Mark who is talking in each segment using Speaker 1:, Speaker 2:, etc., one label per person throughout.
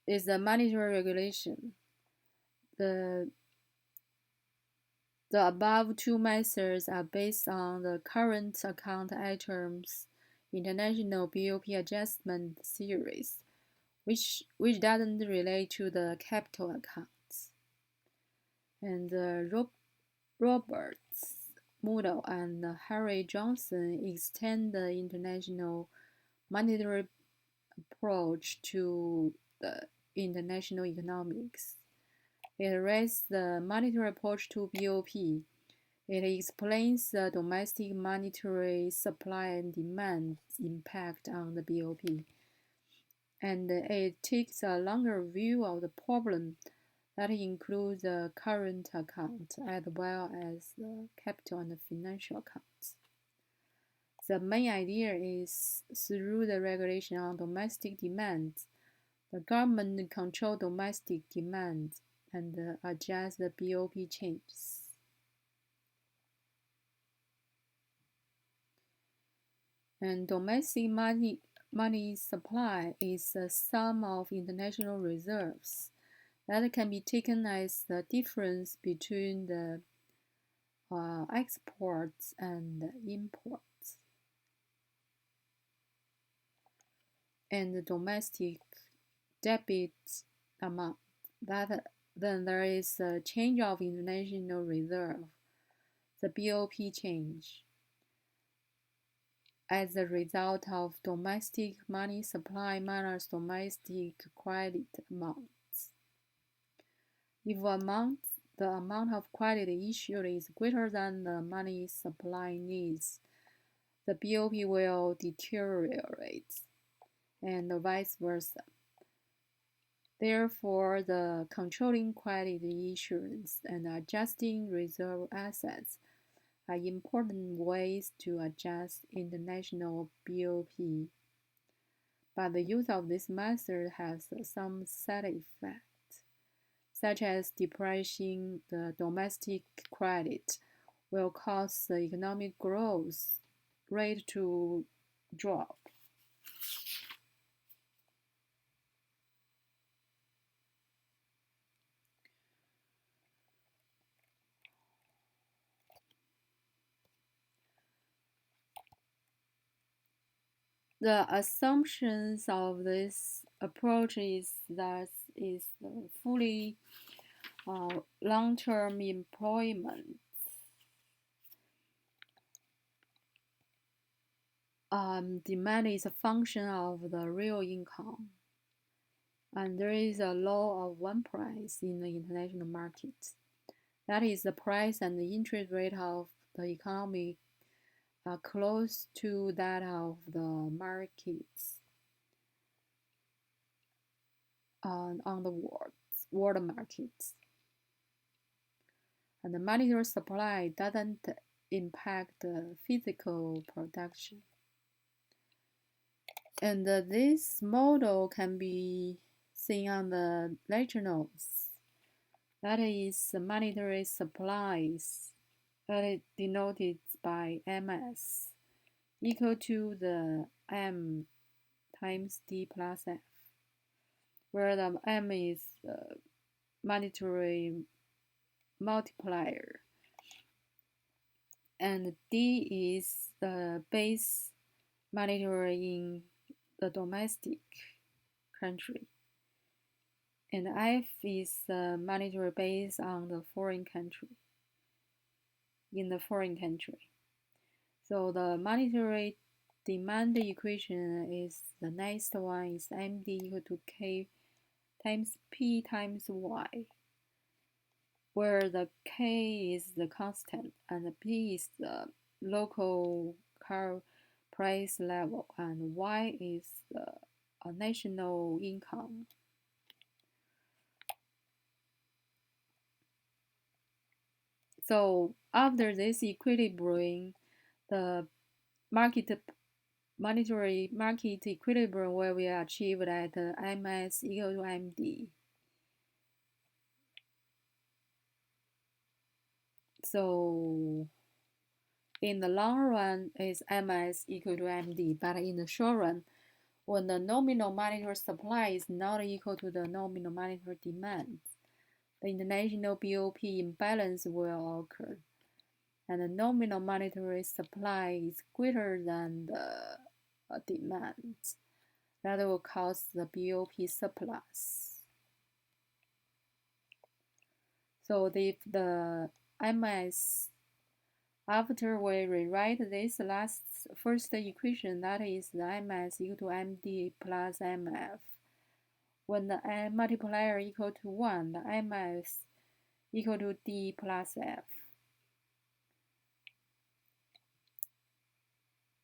Speaker 1: is the monetary regulation. The The above two methods are based on the current account items International BOP Adjustment Series, which doesn't relate to the capital accounts. And Roberts, Moodle, and Harry Johnson extend the international monetary approach to the international economics. It raises the monetary approach to BOP. It explains the domestic monetary supply and demand impact on the BOP. And it takes a longer view of the problem that includes the current account as well as the capital and the financial accounts. The main idea is through the regulation on domestic demand, the government control domestic demand and adjust the BOP changes. And domestic money supply is the sum of international reserves that can be taken as the difference between the exports and imports. And the domestic debit amount. Then there is a change of international reserve, the BOP change, as a result of domestic money supply minus domestic credit amounts. If the amount of credit issued is greater than the money supply needs, the BOP will deteriorate, and vice versa. Therefore, the controlling credit issuance and adjusting reserve assets are important ways to adjust international BOP. But the use of this method has some side effects, such as depressing the domestic credit will cause the economic growth rate to drop. The assumptions of this approach is that is fully long-term employment. Demand is a function of the real income, and there is a law of one price in the international market. That is, the price and the interest rate of the economy are close to that of the markets on the world markets. And the monetary supply doesn't impact the physical production. And this model can be seen on the lecture notes. That is monetary supplies, that is denoted by MS, equal to the M times D plus F, where the M is the monetary multiplier and D is the base monetary in the domestic country, and F is the monetary base on the foreign country, in the foreign country. So the monetary demand equation is the next one is MD equal to K times P times Y, where the K is the constant and the P is the local car price level and Y is the national income. So after this equilibrium, the monetary market equilibrium will be achieved at MS equal to MD. So in the long run, is MS equal to MD, but in the short run, when the nominal monetary supply is not equal to the nominal monetary demand, the international BOP imbalance will occur, and the nominal monetary supply is greater than the demand. That will cause the BOP surplus. So if the MS, after we rewrite this first equation, that is the MS equal to MD plus MF. When the multiplier equal to 1, the MS equal to D plus F.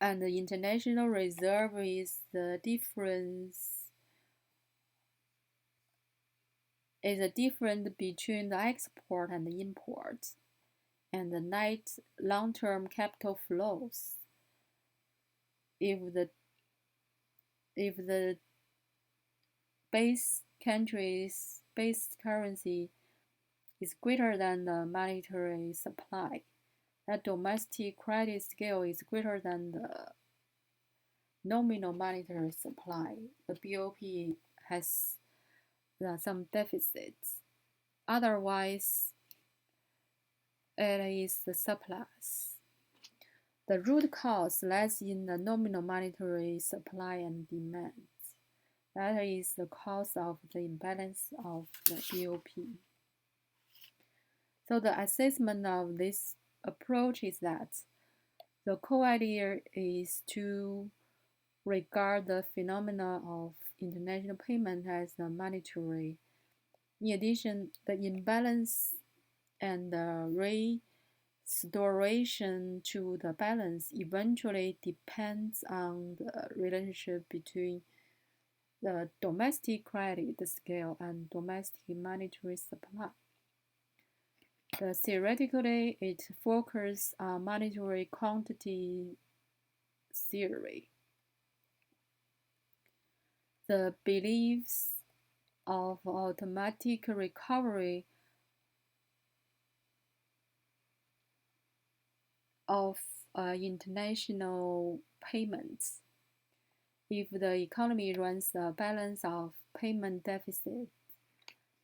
Speaker 1: And the international reserve is the difference between the export and the import, and the net long-term capital flows. If the base country's base currency is greater than the monetary supply, that domestic credit scale is greater than the nominal monetary supply, the BOP has some deficits. Otherwise, it is the surplus. The root cause lies in the nominal monetary supply and demand. That is the cause of the imbalance of the BOP. So the assessment of this approach is that the core idea is to regard the phenomena of international payment as the monetary. In addition, the imbalance and the restoration to the balance eventually depends on the relationship between the domestic credit scale and domestic monetary supply. Theoretically, it focuses on monetary quantity theory. The beliefs of automatic recovery of international payments. If the economy runs a balance of payment deficit,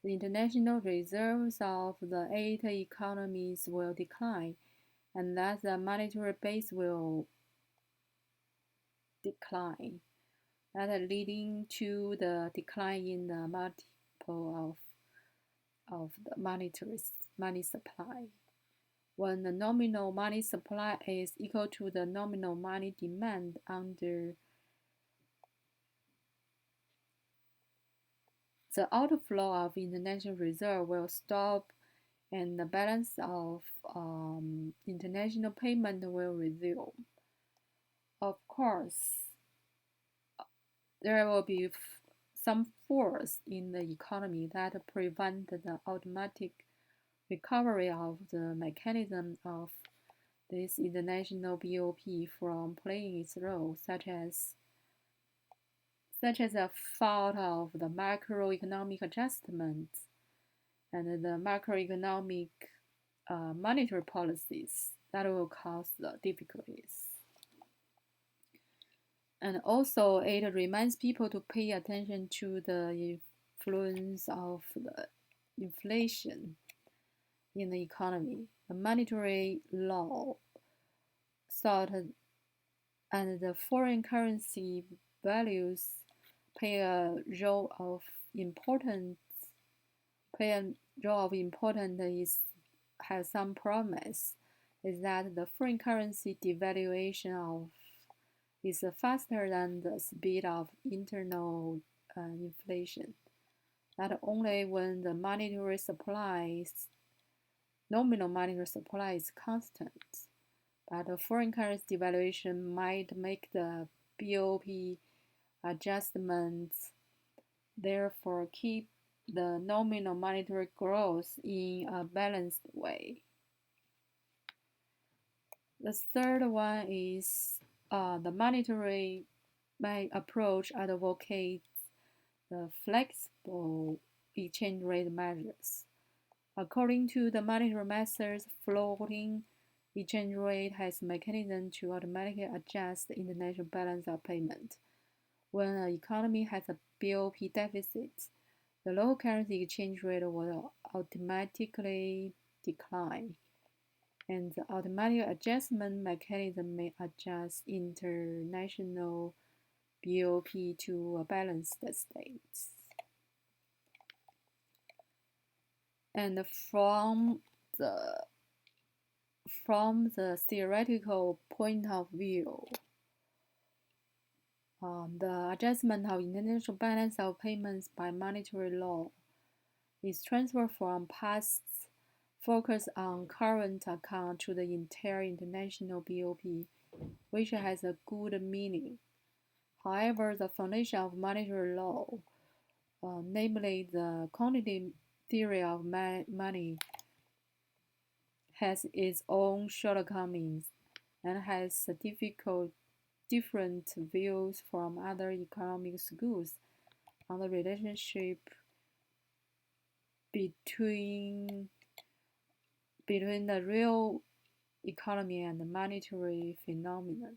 Speaker 1: the international reserves of the 8 economies will decline, and thus the monetary base will decline, that leading to the decline in the multiple of the money supply. When the nominal money supply is equal to the nominal money demand under the outflow of international reserve will stop and the balance of international payment will resume. Of course, there will be some force in the economy that prevent the automatic recovery of the mechanism of this international BOP from playing its role, such as a fault of the macroeconomic adjustments and the macroeconomic monetary policies that will cause the difficulties. And also, it reminds people to pay attention to the influence of the inflation in the economy. The monetary law sought and the foreign currency values play a role of importance. Has some promise is that the foreign currency devaluation is faster than the speed of internal inflation. Not only when the nominal monetary supply is constant, but the foreign currency devaluation might make the BOP adjustments, therefore keep the nominal monetary growth in a balanced way. The third one is the monetary approach advocates the flexible exchange rate measures. According to the monetary methods, floating exchange rate has a mechanism to automatically adjust the international balance of payment. when an economy has a BOP deficit, the local currency exchange rate will automatically decline, and the automatic adjustment mechanism may adjust international BOP to a balanced state. And the from the theoretical point of view, the adjustment of international balance of payments by monetary law is transferred from past focus on current account to the entire international BOP, which has a good meaning. However, the foundation of monetary law, namely the quantitative theory of money, has its own shortcomings and has different views from other economic schools on the relationship between the real economy and the monetary phenomenon.